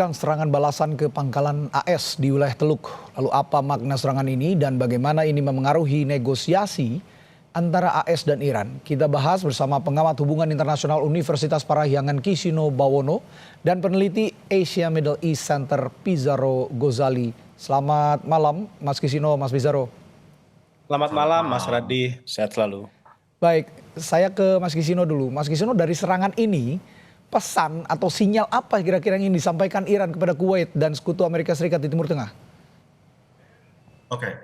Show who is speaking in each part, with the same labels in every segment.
Speaker 1: Kan serangan balasan ke pangkalan AS di wilayah Teluk. Lalu apa makna serangan ini dan bagaimana ini memengaruhi negosiasi antara AS dan Iran? Kita bahas bersama pengamat hubungan internasional Universitas Parahyangan Kisino Bawono dan peneliti Asia Middle East Center Pizarro Gozali. Selamat malam Mas Kisino, Mas Pizarro.
Speaker 2: Selamat malam Mas Radhi, sehat selalu.
Speaker 1: Baik, saya ke Mas Kisino dulu. Mas Kisino, dari serangan ini pesan atau sinyal apa kira-kira yang ingin disampaikan Iran kepada Kuwait dan sekutu Amerika Serikat di Timur Tengah?
Speaker 3: Oke,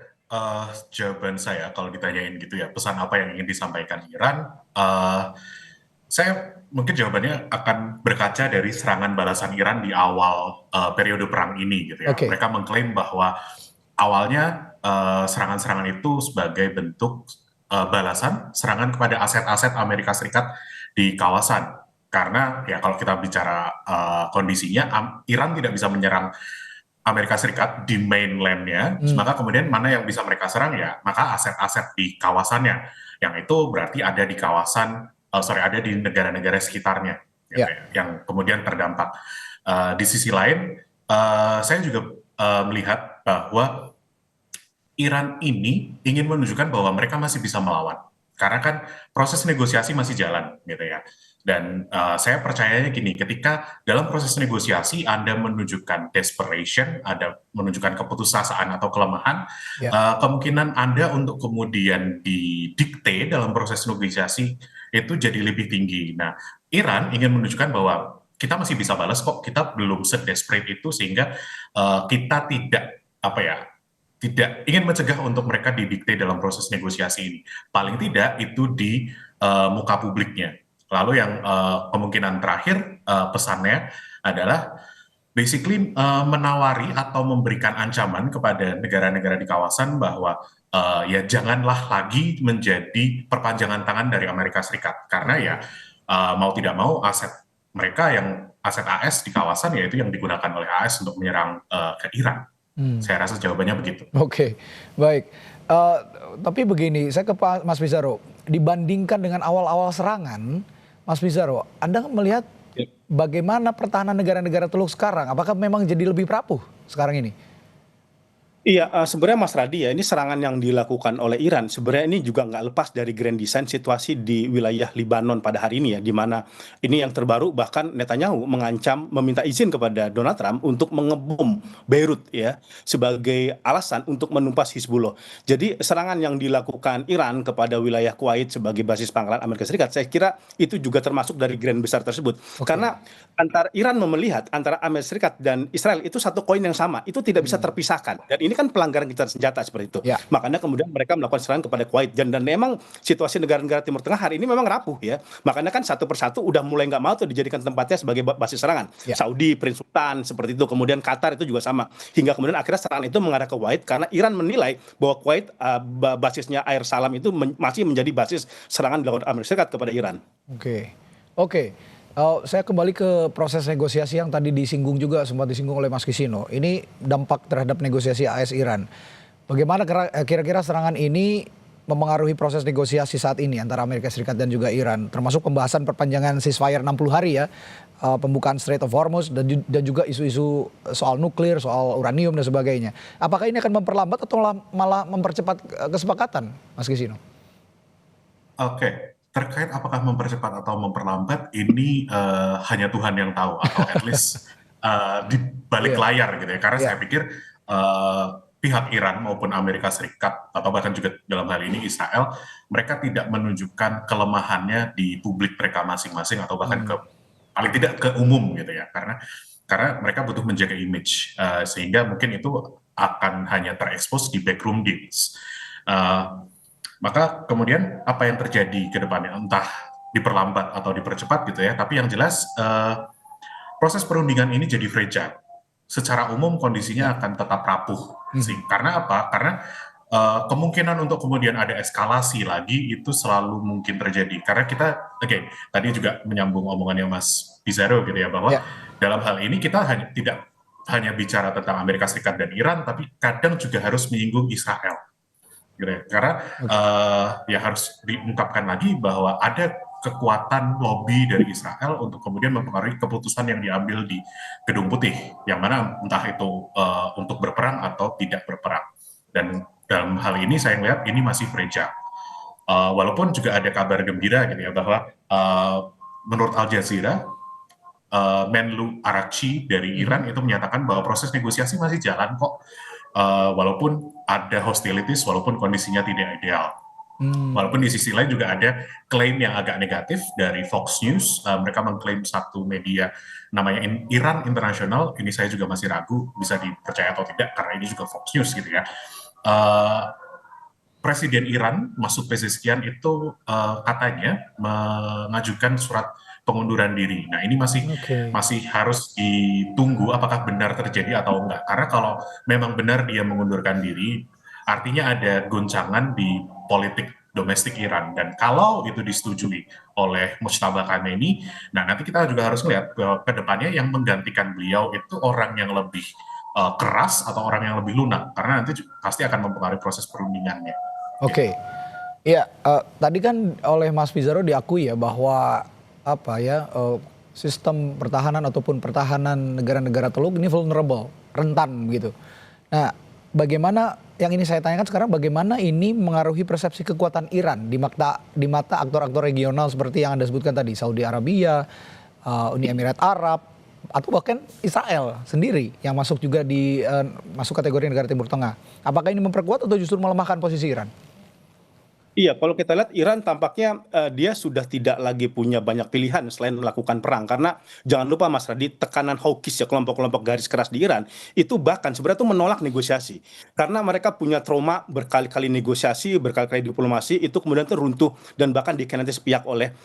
Speaker 3: jawaban saya kalau ditanyain gitu ya, pesan apa yang ingin disampaikan Iran, saya mungkin jawabannya akan berkaca dari serangan balasan Iran di awal periode perang ini gitu ya.
Speaker 1: Oke.
Speaker 3: Mereka mengklaim bahwa awalnya serangan-serangan itu sebagai bentuk balasan serangan kepada aset-aset Amerika Serikat di kawasan. Karena ya kalau kita bicara kondisinya, Iran tidak bisa menyerang Amerika Serikat di mainland-nya, maka kemudian mana yang bisa mereka serang ya, maka aset-aset di kawasannya, yang itu berarti ada di kawasan, ada di negara-negara sekitarnya, gitu ya, yang kemudian terdampak. Di sisi lain, saya juga melihat bahwa Iran ini ingin menunjukkan bahwa mereka masih bisa melawan, karena kan proses negosiasi masih jalan, gitu ya. Dan saya percayanya gini, ketika dalam proses negosiasi Anda menunjukkan desperation, ada menunjukkan keputusasaan atau kelemahan, kemungkinan Anda untuk kemudian didikte dalam proses negosiasi itu jadi lebih tinggi. Nah, Iran ingin menunjukkan bahwa kita masih bisa balas kok, kita belum sedesperate itu sehingga kita tidak ingin mencegah untuk mereka didikte dalam proses negosiasi ini. Paling tidak itu di muka publiknya. Lalu yang kemungkinan terakhir pesannya adalah basically menawari atau memberikan ancaman kepada negara-negara di kawasan bahwa ya janganlah lagi menjadi perpanjangan tangan dari Amerika Serikat. Karena ya mau tidak mau aset mereka yang aset AS di kawasan yaitu yang digunakan oleh AS untuk menyerang ke Iran. Saya rasa jawabannya begitu.
Speaker 1: Oke, baik. Tapi begini, saya ke Pak Mas Pizarro. Dibandingkan dengan awal-awal serangan, Mas Pizarro, Anda melihat bagaimana pertahanan negara-negara Teluk sekarang? Apakah memang jadi lebih rapuh sekarang ini?
Speaker 2: Iya, sebenarnya Mas Radhi ya, ini serangan yang dilakukan oleh Iran, sebenarnya ini juga nggak lepas dari grand design situasi di wilayah Libanon pada hari ini ya, di mana ini yang terbaru bahkan Netanyahu mengancam meminta izin kepada Donald Trump untuk mengebom Beirut ya, sebagai alasan untuk menumpas Hizbullah. Jadi serangan yang dilakukan Iran kepada wilayah Kuwait sebagai basis pangkalan Amerika Serikat, saya kira itu juga termasuk dari grand besar tersebut. Karena antara Iran melihat antara Amerika Serikat dan Israel itu satu koin yang sama, itu tidak bisa terpisahkan. Dan ini kan pelanggaran gencatan senjata seperti itu. Makanya kemudian mereka melakukan serangan kepada Kuwait dan memang situasi negara-negara Timur Tengah hari ini memang rapuh ya. Makanya kan satu persatu udah mulai nggak mau tuh dijadikan tempatnya sebagai basis serangan. Saudi, Prince Sultan seperti itu, kemudian Qatar itu juga sama. Hingga kemudian akhirnya serangan itu mengarah ke Kuwait karena Iran menilai bahwa Kuwait basisnya Air Salam itu masih menjadi basis serangan dilakukan Amerika Serikat kepada Iran.
Speaker 1: Oke. Saya kembali ke proses negosiasi yang tadi disinggung juga, sempat disinggung oleh Mas Kisino. Ini dampak terhadap negosiasi AS Iran. Bagaimana kira-kira serangan ini mempengaruhi proses negosiasi saat ini antara Amerika Serikat dan juga Iran, termasuk pembahasan perpanjangan ceasefire 60 hari ya, pembukaan Strait of Hormuz dan juga isu-isu soal nuklir, soal uranium dan sebagainya. Apakah ini akan memperlambat atau malah mempercepat kesepakatan, Mas Kisino?
Speaker 3: Oke. Terkait apakah mempercepat atau memperlambat, ini hanya Tuhan yang tahu, atau at least di balik layar gitu ya. Karena saya pikir pihak Iran maupun Amerika Serikat, atau bahkan juga dalam hal ini Israel, mereka tidak menunjukkan kelemahannya di publik mereka masing-masing, atau bahkan paling tidak ke umum gitu ya. Karena mereka butuh menjaga image, sehingga mungkin itu akan hanya terekspos di backroom deals. Maka kemudian apa yang terjadi ke depannya, entah diperlambat atau dipercepat gitu ya, tapi yang jelas proses perundingan ini jadi fragile. Secara umum kondisinya akan tetap rapuh. Karena apa? Karena kemungkinan untuk kemudian ada eskalasi lagi itu selalu mungkin terjadi. Karena kita, tadi juga menyambung omongannya Mas Pizarro gitu ya, bahwa dalam hal ini kita tidak hanya bicara tentang Amerika Serikat dan Iran, tapi kadang juga harus menyinggung Israel. Karena ya harus diungkapkan lagi bahwa ada kekuatan lobby dari Israel untuk kemudian mempengaruhi keputusan yang diambil di Gedung Putih, yang mana entah itu untuk berperang atau tidak berperang. Dan dalam hal ini saya melihat ini masih fragile. Walaupun juga ada kabar gembira gitu ya, bahwa menurut Al Jazeera, Menlu Arakci dari Iran itu menyatakan bahwa proses negosiasi masih jalan kok, walaupun ada hostilities, walaupun kondisinya tidak ideal. Walaupun di sisi lain juga ada klaim yang agak negatif dari Fox News. Mereka mengklaim satu media namanya Iran International. Ini saya juga masih ragu bisa dipercaya atau tidak karena ini juga Fox News gitu ya. Presiden Iran Masoud Pezeshkian itu katanya mengajukan surat pengunduran diri. Nah ini masih harus ditunggu apakah benar terjadi atau enggak. Karena kalau memang benar dia mengundurkan diri, artinya ada goncangan di politik domestik Iran. Dan kalau itu disetujui oleh Mujtaba Khamenei, nah nanti kita juga harus melihat bahwa ke depannya yang menggantikan beliau itu orang yang lebih keras atau orang yang lebih lunak. Karena nanti pasti akan mempengaruhi proses perundingannya.
Speaker 1: Oke. Iya, tadi kan oleh Mas Pizarro diakui ya bahwa sistem pertahanan ataupun pertahanan negara-negara Teluk ini vulnerable, rentan gitu. Nah, bagaimana yang ini saya tanyakan sekarang, bagaimana ini mengaruhi persepsi kekuatan Iran di mata aktor-aktor regional seperti yang Anda sebutkan tadi, Saudi Arabia, Uni Emirat Arab, atau bahkan Israel sendiri yang masuk juga masuk kategori negara Timur Tengah. Apakah ini memperkuat atau justru melemahkan posisi Iran?
Speaker 2: Iya, kalau kita lihat Iran tampaknya dia sudah tidak lagi punya banyak pilihan selain melakukan perang. Karena jangan lupa Mas Radit, tekanan hawkish ya, kelompok-kelompok garis keras di Iran itu bahkan sebenarnya itu menolak negosiasi. Karena mereka punya trauma berkali-kali negosiasi, berkali-kali diplomasi, itu kemudian teruntuh dan bahkan dikhianati sepihak oleh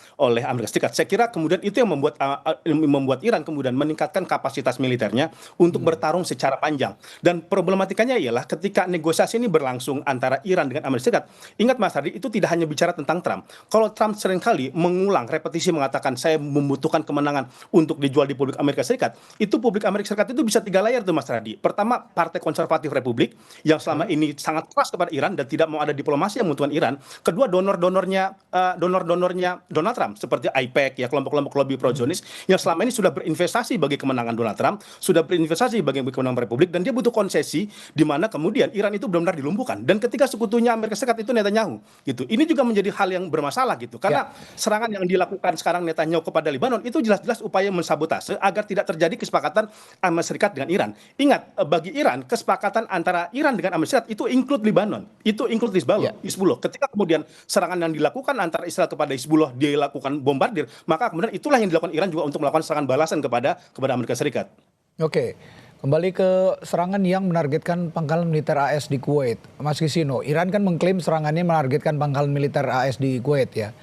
Speaker 2: Amerika Serikat. Saya kira kemudian itu yang membuat Iran kemudian meningkatkan kapasitas militernya untuk bertarung secara panjang. Dan problematikanya ialah ketika negosiasi ini berlangsung antara Iran dengan Amerika Serikat, ingat Mas Radit, itu tidak hanya bicara tentang Trump. Kalau Trump seringkali mengulang, repetisi mengatakan saya membutuhkan kemenangan untuk dijual di publik Amerika Serikat, itu publik Amerika Serikat itu bisa 3 layar tuh Mas Radi. Pertama, Partai Konservatif Republik yang selama ini sangat keras kepada Iran dan tidak mau ada diplomasi yang menguntungkan Iran. Kedua, donor-donornya Donald Trump seperti IPAC ya, kelompok-kelompok lobby pro-Zionis yang selama ini sudah berinvestasi bagi kemenangan Donald Trump, sudah berinvestasi bagi kemenangan Republik, dan dia butuh konsesi di mana kemudian Iran itu benar-benar dilumpuhkan. Dan ketika sekutunya Amerika Serikat itu Netanyahu gitu. Ini juga menjadi hal yang bermasalah gitu. Karena serangan yang dilakukan sekarang Netanyahu kepada Lebanon itu jelas-jelas upaya mensabotase agar tidak terjadi kesepakatan Amerika Serikat dengan Iran. Ingat, bagi Iran kesepakatan antara Iran dengan Amerika Serikat itu include Lebanon, itu include Hizbullah. Ketika kemudian serangan yang dilakukan antara Israel kepada Hizbullah dilakukan bombardir, maka kemudian itulah yang dilakukan Iran juga untuk melakukan serangan balasan kepada Amerika Serikat.
Speaker 1: Oke. Kembali ke serangan yang menargetkan pangkalan militer AS di Kuwait. Mas Kisino, Iran kan mengklaim serangannya menargetkan pangkalan militer AS di Kuwait ya.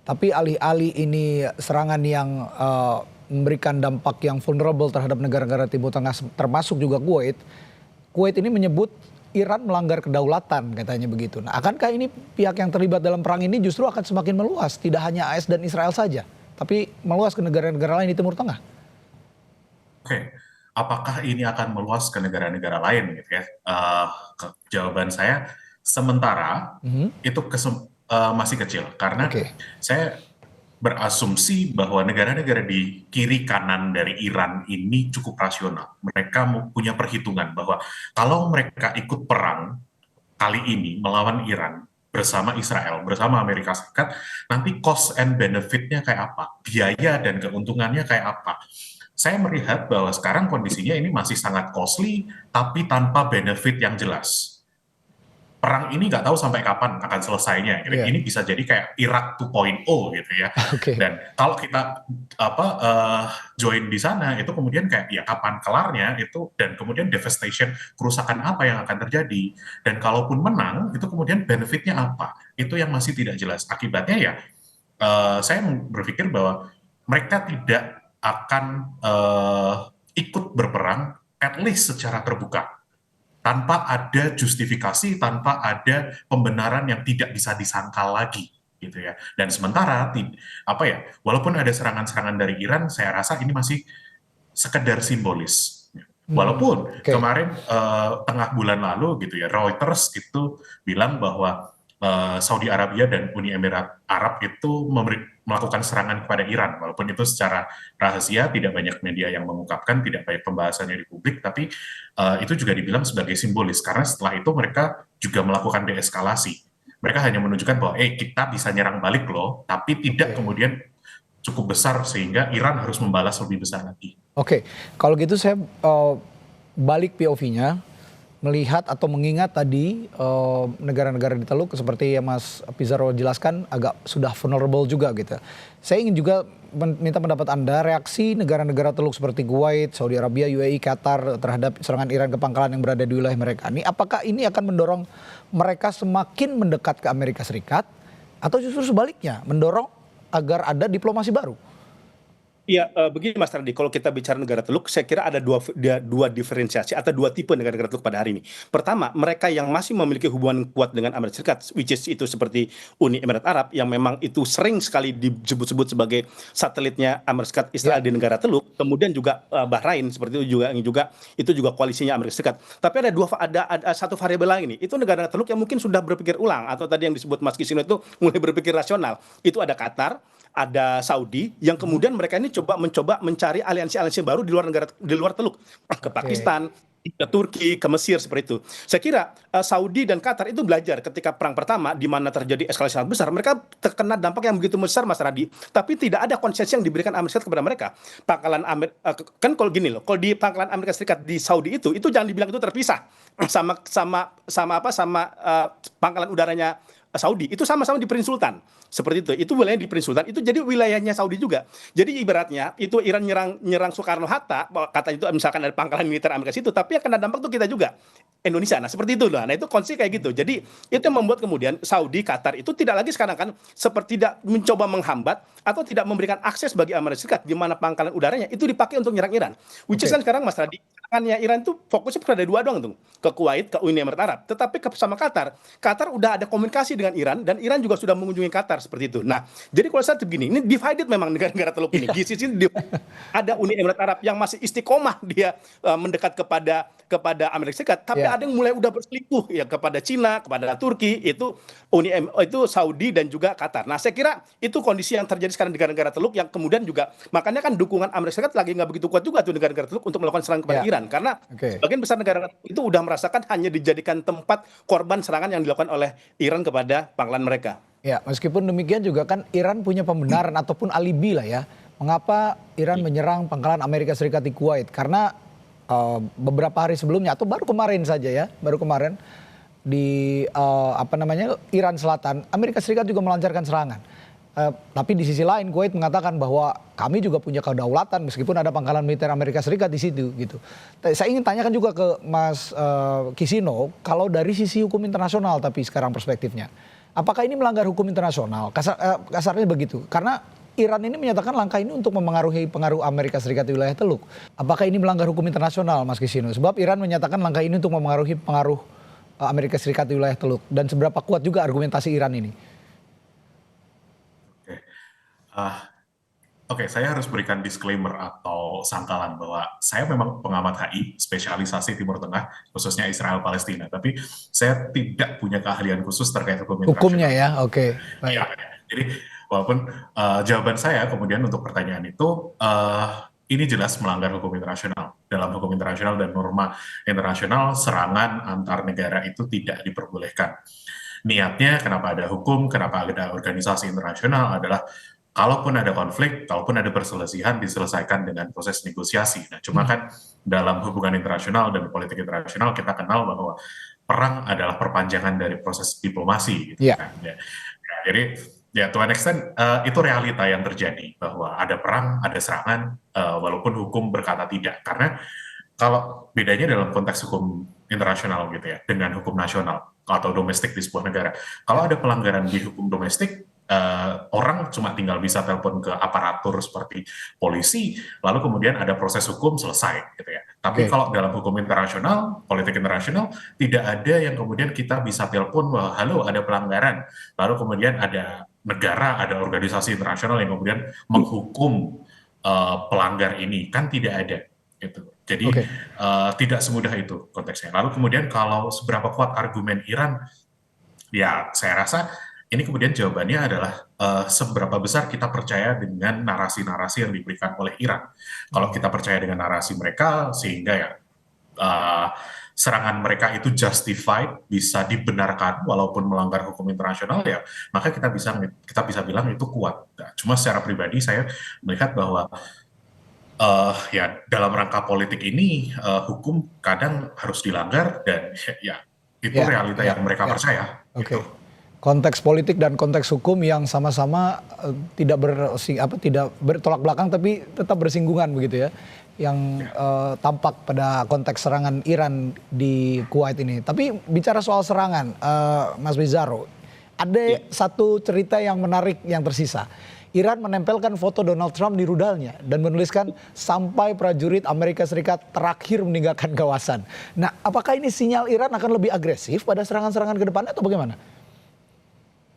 Speaker 1: Tapi alih-alih ini serangan yang memberikan dampak yang vulnerable terhadap negara-negara Timur Tengah termasuk juga Kuwait. Kuwait ini menyebut Iran melanggar kedaulatan katanya begitu. Nah, akankah ini pihak yang terlibat dalam perang ini justru akan semakin meluas, tidak hanya AS dan Israel saja, tapi meluas ke negara-negara lain di Timur Tengah?
Speaker 3: Oke. Apakah ini akan meluas ke negara-negara lain gitu ya? Jawaban saya sementara itu masih kecil karena saya berasumsi bahwa negara-negara di kiri kanan dari Iran ini cukup rasional. Mereka punya perhitungan bahwa kalau mereka ikut perang kali ini melawan Iran bersama Israel, bersama Amerika Serikat, nanti cost and benefit-nya kayak apa? Biaya dan keuntungannya kayak apa? Saya melihat bahwa sekarang kondisinya ini masih sangat costly, tapi tanpa benefit yang jelas. Perang ini nggak tahu sampai kapan akan selesainya. Ini bisa jadi kayak Irak 2.0 gitu ya. Dan kalau kita join di sana, itu kemudian kayak ya kapan kelarnya itu, dan kemudian devastation, kerusakan apa yang akan terjadi. Dan kalaupun menang, itu kemudian benefitnya apa? Itu yang masih tidak jelas. Akibatnya ya, saya berpikir bahwa mereka tidak akan ikut berperang at least secara terbuka tanpa ada justifikasi, tanpa ada pembenaran yang tidak bisa disangkal lagi gitu ya. Dan sementara walaupun ada serangan-serangan dari Iran, saya rasa ini masih sekedar simbolis. Walaupun kemarin tengah bulan lalu gitu ya, Reuters itu bilang bahwa Saudi Arabia dan Uni Emirat Arab itu melakukan serangan kepada Iran, walaupun itu secara rahasia, tidak banyak media yang mengungkapkan, tidak banyak pembahasannya di publik, tapi itu juga dibilang sebagai simbolis, karena setelah itu mereka juga melakukan deeskalasi. Mereka hanya menunjukkan bahwa kita bisa nyerang balik loh, tapi tidak kemudian cukup besar sehingga Iran harus membalas lebih besar lagi.
Speaker 1: Oke, kalau gitu saya balik POV-nya, melihat atau mengingat tadi negara-negara di Teluk seperti yang Mas Pizarro jelaskan agak sudah vulnerable juga gitu. Saya ingin juga minta pendapat Anda, reaksi negara-negara Teluk seperti Kuwait, Saudi Arabia, UAE, Qatar terhadap serangan Iran ke pangkalan yang berada di wilayah mereka. Apakah ini akan mendorong mereka semakin mendekat ke Amerika Serikat atau justru sebaliknya mendorong agar ada diplomasi baru?
Speaker 2: Iya, begini Mas Radi, kalau kita bicara negara Teluk, saya kira ada dua diferensiasi atau dua tipe negara-negara Teluk pada hari ini. Pertama, mereka yang masih memiliki hubungan kuat dengan Amerika Serikat, which is itu seperti Uni Emirat Arab, yang memang itu sering sekali disebut-sebut sebagai satelitnya Amerika Serikat Israel di negara Teluk, kemudian juga Bahrain seperti itu juga koalisinya Amerika Serikat. Tapi ada satu variabel lain nih, itu negara Teluk yang mungkin sudah berpikir ulang, atau tadi yang disebut Mas Kisino itu mulai berpikir rasional. Itu ada Qatar, ada Saudi, yang kemudian mereka ini mencoba mencari aliansi-aliansi baru di luar Teluk, ke Pakistan, ke Turki, ke Mesir seperti itu. Saya kira Saudi dan Qatar itu belajar ketika perang pertama di mana terjadi eskalasi sangat besar, mereka terkena dampak yang begitu besar Mas Radi, tapi tidak ada konsesi yang diberikan Amerika Serikat kepada mereka. Pangkalan kan kalau gini loh, kalau di pangkalan Amerika Serikat di Saudi itu jangan dibilang itu terpisah sama pangkalan udaranya Saudi, itu sama-sama di Prince Sultan. Seperti itu wilayahnya di Prince Sultan, itu jadi wilayahnya Saudi juga. Jadi ibaratnya itu Iran nyerang Soekarno-Hatta, kata itu misalkan ada pangkalan militer Amerika situ, tapi yang kena dampak tuh kita juga, Indonesia. Nah seperti itu loh. Nah itu konsep kayak gitu. Jadi itu yang membuat kemudian Saudi, Qatar itu tidak lagi sekarang kan seperti tidak mencoba menghambat atau tidak memberikan akses bagi Amerika Serikat di mana pangkalan udaranya itu dipakai untuk nyerang Iran. Which is kan sekarang Mas Radi, serangannya Iran itu fokusnya pada dua doang tuh, ke Kuwait, ke Uni Emirat Arab. Tetapi sama Qatar udah ada komunikasi dengan Iran, dan Iran juga sudah mengunjungi Qatar seperti itu. Nah, jadi kalau saya begini, ini divided memang negara-negara Teluk ini. Di sisi ada Uni Emirat Arab yang masih istiqomah dia mendekat kepada Amerika Serikat, tapi ada yang mulai udah berselingkuh ya kepada Cina, kepada Turki, itu Saudi dan juga Qatar. Nah, saya kira itu kondisi yang terjadi sekarang di negara-negara Teluk, yang kemudian juga makanya kan dukungan Amerika Serikat lagi nggak begitu kuat juga tuh negara-negara Teluk untuk melakukan serangan kepada Iran, karena sebagian besar negara itu udah merasakan hanya dijadikan tempat korban serangan yang dilakukan oleh Iran kepada pangkalan mereka.
Speaker 1: Ya, meskipun demikian juga kan Iran punya pembenaran ataupun alibi lah ya, mengapa Iran menyerang pangkalan Amerika Serikat di Kuwait, karena beberapa hari sebelumnya atau baru kemarin di Iran Selatan, Amerika Serikat juga melancarkan serangan. Tapi di sisi lain Kuwait mengatakan bahwa kami juga punya kedaulatan meskipun ada pangkalan militer Amerika Serikat di situ gitu. Saya ingin tanyakan juga ke Mas Kisino, kalau dari sisi hukum internasional tapi sekarang perspektifnya, apakah ini melanggar hukum internasional? Kasarnya begitu. Karena Iran ini menyatakan langkah ini untuk memengaruhi pengaruh Amerika Serikat di wilayah Teluk. Apakah ini melanggar hukum internasional, Mas Kisino? Sebab Iran menyatakan langkah ini untuk memengaruhi pengaruh Amerika Serikat di wilayah Teluk. Dan seberapa kuat juga argumentasi Iran ini?
Speaker 3: Oke, saya harus berikan disclaimer atau sangkalan bahwa saya memang pengamat HI, spesialisasi Timur Tengah, khususnya Israel Palestina. Tapi saya tidak punya keahlian khusus terkait hukum internasional.
Speaker 1: Hukumnya ya, oke.
Speaker 3: Ya, jadi walaupun jawaban saya kemudian untuk pertanyaan itu, ini jelas melanggar hukum internasional. Dalam hukum internasional dan norma internasional, serangan antar negara itu tidak diperbolehkan. Niatnya kenapa ada hukum, kenapa ada organisasi internasional adalah kalaupun ada konflik, kalaupun ada perselisihan, diselesaikan dengan proses negosiasi. Nah, cuma kan dalam hubungan internasional dan politik internasional kita kenal bahwa perang adalah perpanjangan dari proses diplomasi. Gitu kan. Jadi ya to an extent itu realita yang terjadi, bahwa ada perang, ada serangan, walaupun hukum berkata tidak. Karena kalau bedanya dalam konteks hukum internasional gitu ya, dengan hukum nasional atau domestik di sebuah negara. Kalau ada pelanggaran di hukum domestik, orang cuma tinggal bisa telepon ke aparatur seperti polisi, lalu kemudian ada proses hukum selesai gitu ya. Tapi kalau dalam hukum internasional, politik internasional, tidak ada yang kemudian kita bisa telepon bahwa halo ada pelanggaran, lalu kemudian ada negara, ada organisasi internasional yang kemudian menghukum pelanggar ini, kan tidak ada gitu. Jadi tidak semudah itu konteksnya. Lalu kemudian kalau seberapa kuat argumen Iran, ya saya rasa ini kemudian jawabannya adalah seberapa besar kita percaya dengan narasi-narasi yang diberikan oleh Iran. Kalau kita percaya dengan narasi mereka, sehingga ya uh, serangan mereka itu justified, bisa dibenarkan walaupun melanggar hukum internasional, ya maka kita bisa bilang itu kuat. Nah, cuma secara pribadi saya melihat bahwa ya dalam rangka politik ini hukum kadang harus dilanggar dan ya itu
Speaker 1: Ya,
Speaker 3: realita
Speaker 1: ya,
Speaker 3: yang mereka
Speaker 1: ya.
Speaker 3: percaya
Speaker 1: Oke.
Speaker 3: gitu.
Speaker 1: Konteks politik dan konteks hukum yang sama-sama tidak bertolak belakang tapi tetap bersinggungan begitu ya. Yang tampak pada konteks serangan Iran di Kuwait ini. Tapi bicara soal serangan, Mas Bizarro, ada satu cerita yang menarik yang tersisa. Iran menempelkan foto Donald Trump di rudalnya dan menuliskan sampai prajurit Amerika Serikat terakhir meninggalkan kawasan. Nah, apakah ini sinyal Iran akan lebih agresif pada serangan-serangan ke depannya atau bagaimana?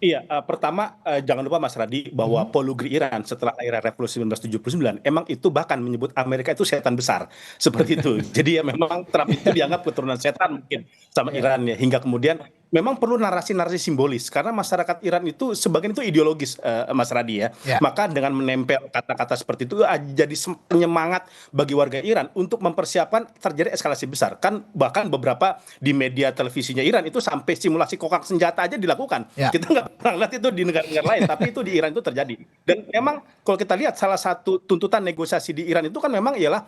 Speaker 2: Iya, pertama jangan lupa Mas Radi bahwa polugri Iran setelah era revolusi 1979 emang itu bahkan menyebut Amerika itu setan besar seperti itu. Jadi ya memang Trump itu dianggap keturunan setan mungkin sama
Speaker 1: Ya,
Speaker 2: Iran ya, hingga kemudian memang perlu narasi-narasi simbolis karena masyarakat Iran itu sebagian itu ideologis, Mas Radi ya.
Speaker 1: ya,
Speaker 2: Maka dengan menempel kata-kata seperti itu jadi penyemangat bagi warga Iran untuk mempersiapkan terjadi eskalasi besar. Kan bahkan beberapa di media televisinya Iran itu sampai simulasi kokak senjata aja dilakukan.
Speaker 1: ya.
Speaker 2: Kita nggak pernah lihat itu di negara-negara lain, tapi itu di Iran itu terjadi. Dan memang kalau kita lihat salah satu tuntutan negosiasi di Iran itu kan memang ialah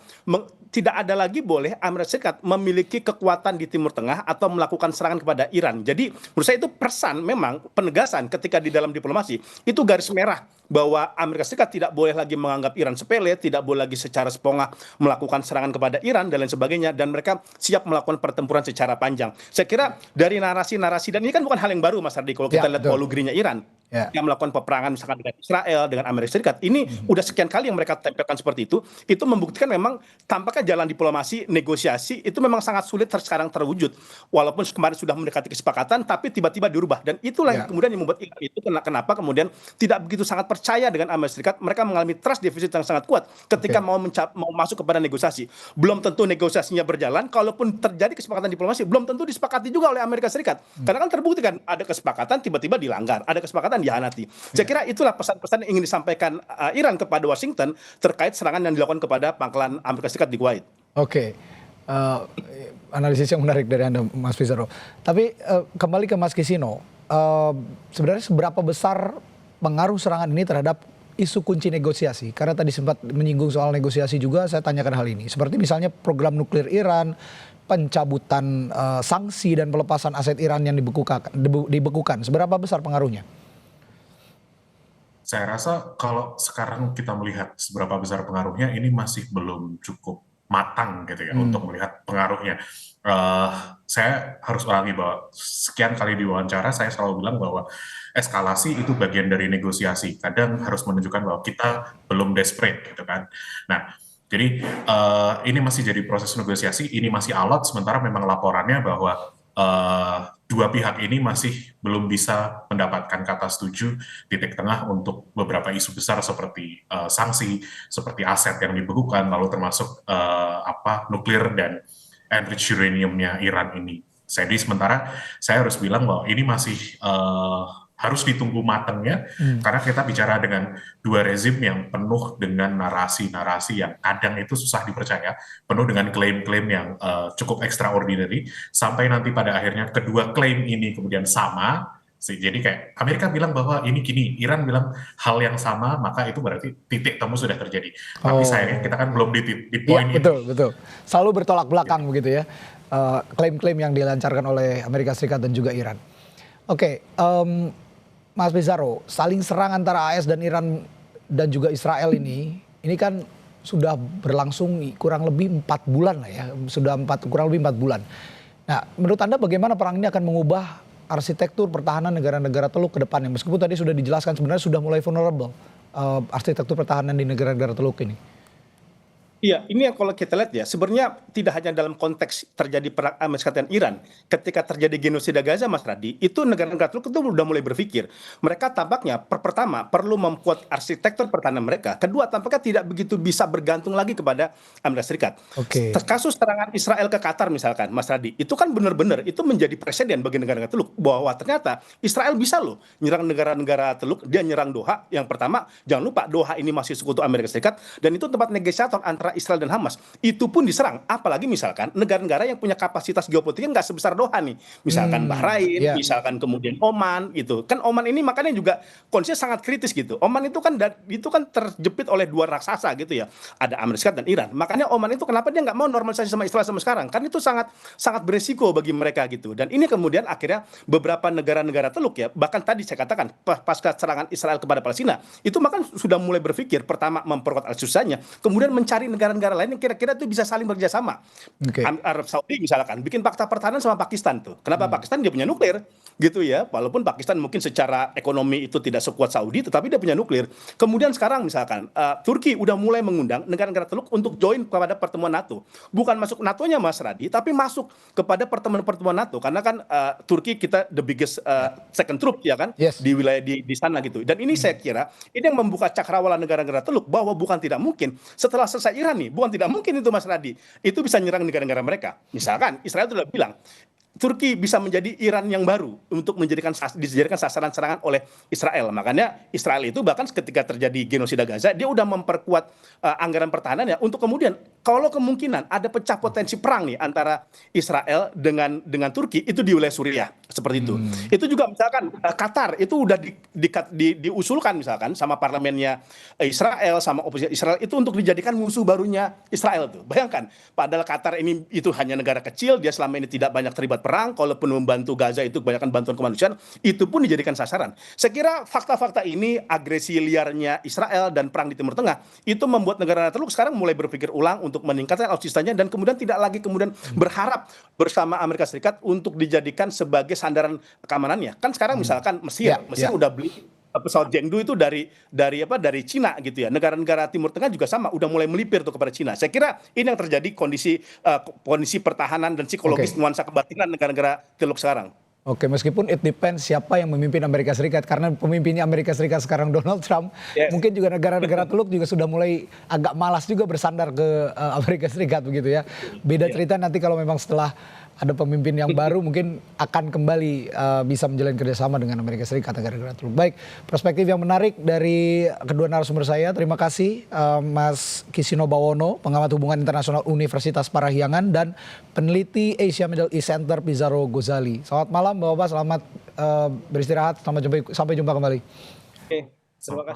Speaker 2: tidak ada lagi boleh Amerika Serikat memiliki kekuatan di Timur Tengah atau melakukan serangan kepada Iran. Jadi menurut saya itu pesan memang penegasan ketika di dalam diplomasi itu garis merah bahwa Amerika Serikat tidak boleh lagi menganggap Iran sepele, tidak boleh lagi secara sepongah melakukan serangan kepada Iran dan lain sebagainya, dan mereka siap melakukan pertempuran secara panjang. Saya kira dari narasi-narasi, dan ini kan bukan hal yang baru Mas Ardi, kalau kita
Speaker 1: Ya,
Speaker 2: lihat
Speaker 1: betul.
Speaker 2: polugrinya Iran
Speaker 1: Ya.
Speaker 2: yang melakukan peperangan misalkan dengan Israel, dengan Amerika Serikat, ini udah sekian kali yang mereka tempelkan seperti itu membuktikan memang tampaknya jalan diplomasi, negosiasi itu memang sangat sulit sekarang terwujud. Walaupun kemarin sudah mendekati kesepakatan, tapi tiba-tiba dirubah. Dan itulah yang
Speaker 1: Ya.
Speaker 2: kemudian yang membuat Iran itu kenapa kemudian tidak begitu sangat percaya dengan Amerika Serikat. Mereka mengalami trust deficit yang sangat kuat ketika
Speaker 1: Oke.
Speaker 2: mau masuk kepada negosiasi. Belum tentu negosiasinya berjalan, kalaupun terjadi kesepakatan diplomasi, belum tentu disepakati juga oleh Amerika Serikat. Karena kan terbukti kan, ada kesepakatan tiba-tiba dilanggar, ada kesepakatan dihianati. Saya kira itulah pesan-pesan yang ingin disampaikan Iran kepada Washington terkait serangan yang dilakukan kepada pangkalan Amerika Serikat di Kuwait.
Speaker 1: Oke, eh, analisis yang menarik dari Anda, Mas Pizarro. Tapi kembali ke Mas Kisino, sebenarnya seberapa besar pengaruh serangan ini terhadap isu kunci negosiasi? Karena tadi sempat menyinggung soal negosiasi juga, saya tanyakan hal ini. Seperti misalnya program nuklir Iran, pencabutan sanksi dan pelepasan aset Iran yang dibekukan. Seberapa besar pengaruhnya?
Speaker 3: Saya rasa kalau sekarang kita melihat seberapa besar pengaruhnya, ini masih belum cukup matang gitu ya untuk melihat pengaruhnya. Eh, saya harus ulangi bahwa sekian kali di wawancara saya selalu bilang bahwa eskalasi itu bagian dari negosiasi. Kadang harus menunjukkan bahwa kita belum desperate gitu kan. Nah, jadi ini masih jadi proses negosiasi, ini masih alot, sementara memang laporannya bahwa dua pihak ini masih belum bisa mendapatkan kata setuju titik tengah untuk beberapa isu besar seperti sanksi, seperti aset yang dibekukan, lalu termasuk nuklir dan enriched uraniumnya Iran ini. Jadi sementara saya harus bilang bahwa ini masih harus ditunggu matangnya, karena kita bicara dengan dua rezim yang penuh dengan narasi-narasi yang kadang itu susah dipercaya, penuh dengan klaim-klaim yang cukup extraordinary, sampai nanti pada akhirnya kedua klaim ini kemudian sama. Jadi kayak Amerika bilang bahwa ini gini, Iran bilang hal yang sama, maka itu berarti titik temu sudah terjadi. Tapi sayangnya kita kan belum di poin
Speaker 1: Iya,
Speaker 3: itu.
Speaker 1: betul. Selalu bertolak belakang begitu ya. Klaim-klaim yang dilancarkan oleh Amerika Serikat dan juga Iran. Oke, Mas Pizarro, saling serang antara AS dan Iran dan juga Israel ini kan sudah berlangsung kurang lebih 4 bulan lah ya. Kurang lebih 4 bulan. Nah, menurut Anda bagaimana perang ini akan mengubah arsitektur pertahanan negara-negara Teluk ke depannya? Meskipun tadi sudah dijelaskan sebenarnya sudah mulai vulnerable arsitektur pertahanan di negara-negara Teluk ini.
Speaker 2: Iya, ini yang kalau kita lihat ya, sebenarnya tidak hanya dalam konteks terjadi perang Amerika Serikat dan Iran, ketika terjadi genosida Gaza, Mas Radi, itu negara-negara Teluk itu udah mulai berpikir. Mereka tampaknya pertama perlu membuat arsitektur pertahanan mereka. Kedua, tampaknya tidak begitu bisa bergantung lagi kepada Amerika Serikat.
Speaker 1: Oke.
Speaker 2: Kasus serangan Israel ke Qatar misalkan, Mas Radi, itu kan benar-benar itu menjadi presiden bagi negara-negara Teluk bahwa ternyata Israel bisa loh nyerang negara-negara Teluk, dia nyerang Doha. Yang pertama, jangan lupa Doha ini masih sekutu Amerika Serikat dan itu tempat negosiator antara Israel dan Hamas. Itu pun diserang. Apalagi misalkan negara-negara yang punya kapasitas geopolitiknya nggak sebesar Doha nih. Misalkan Bahrain,
Speaker 1: Ya.
Speaker 2: misalkan kemudian Oman gitu. Kan Oman ini makanya juga kondisinya sangat kritis gitu. Oman itu kan terjepit oleh dua raksasa gitu ya. Ada Amerika Serikat dan Iran. Makanya Oman itu kenapa dia nggak mau normalisasi sama Israel sama sekarang? Kan itu sangat sangat beresiko bagi mereka gitu. Dan ini kemudian akhirnya beberapa negara-negara Teluk ya, bahkan tadi saya katakan pasca serangan Israel kepada Palestina, itu bahkan sudah mulai berpikir pertama memperkuat al-Susanya, kemudian mencari negara-negara lain yang kira-kira itu bisa saling bekerjasama.
Speaker 1: Oke.
Speaker 2: Arab Saudi misalkan bikin fakta pertahanan sama Pakistan tuh. Kenapa Pakistan? Dia punya nuklir gitu ya. Walaupun Pakistan mungkin secara ekonomi itu tidak sekuat Saudi, tetapi dia punya nuklir. Kemudian sekarang misalkan Turki udah mulai mengundang negara-negara Teluk untuk join kepada pertemuan NATO. Bukan masuk NATO-nya Mas Radi, tapi masuk kepada pertemuan-pertemuan NATO. Karena kan Turki kita the biggest second troop ya kan
Speaker 1: Yes.
Speaker 2: di wilayah di sana gitu. Dan ini saya kira ini yang membuka cakrawala negara-negara Teluk bahwa bukan tidak mungkin setelah selesai Iran nih, bukan tidak mungkin itu Mas Radi, itu bisa nyerang negara-negara mereka. Misalkan Israel sudah bilang Turki bisa menjadi Iran yang baru untuk dijadikan sasaran serangan oleh Israel. Makanya Israel itu bahkan ketika terjadi genosida Gaza, dia udah memperkuat anggaran pertahanannya untuk kemudian kalau kemungkinan ada pecah potensi perang nih antara Israel dengan Turki itu di wilayah Suriah seperti itu. Itu juga misalkan Qatar itu udah diusulkan misalkan sama parlemennya Israel sama oposisi Israel itu untuk dijadikan musuh barunya Israel tuh. Bayangkan, padahal Qatar ini itu hanya negara kecil, dia selama ini tidak banyak terlibat perang, kalaupun membantu Gaza itu kebanyakan bantuan kemanusiaan, itu pun dijadikan sasaran. Saya kira fakta-fakta ini, agresi liarnya Israel dan perang di Timur Tengah, itu membuat negara Teluk sekarang mulai berpikir ulang untuk meningkatkan alutsistanya dan kemudian tidak lagi kemudian berharap bersama Amerika Serikat untuk dijadikan sebagai sandaran keamanannya. Kan sekarang misalkan Mesir udah beli pesawat Chengdu itu dari Cina gitu ya. Negara-negara Timur Tengah juga sama, udah mulai melipir tuh kepada Cina. Saya kira ini yang terjadi kondisi pertahanan dan psikologis nuansa kebatinan negara-negara Teluk sekarang.
Speaker 1: Oke, meskipun it depends siapa yang memimpin Amerika Serikat, karena pemimpinnya Amerika Serikat sekarang Donald Trump, mungkin juga negara-negara Teluk juga sudah mulai agak malas juga bersandar ke Amerika Serikat begitu ya. Beda cerita nanti kalau memang setelah ada pemimpin yang baru mungkin akan kembali bisa menjalin kerjasama dengan Amerika Serikat, negara-negara Teluk. Baik, perspektif yang menarik dari kedua narasumber saya. Terima kasih Mas Kisino Bawono, pengamat hubungan internasional Universitas Parahyangan dan peneliti Asia Middle East Center Pizarro Ghazali. Selamat malam Bapak-bapak, selamat beristirahat, sampai jumpa kembali.
Speaker 2: Oke, terima kasih.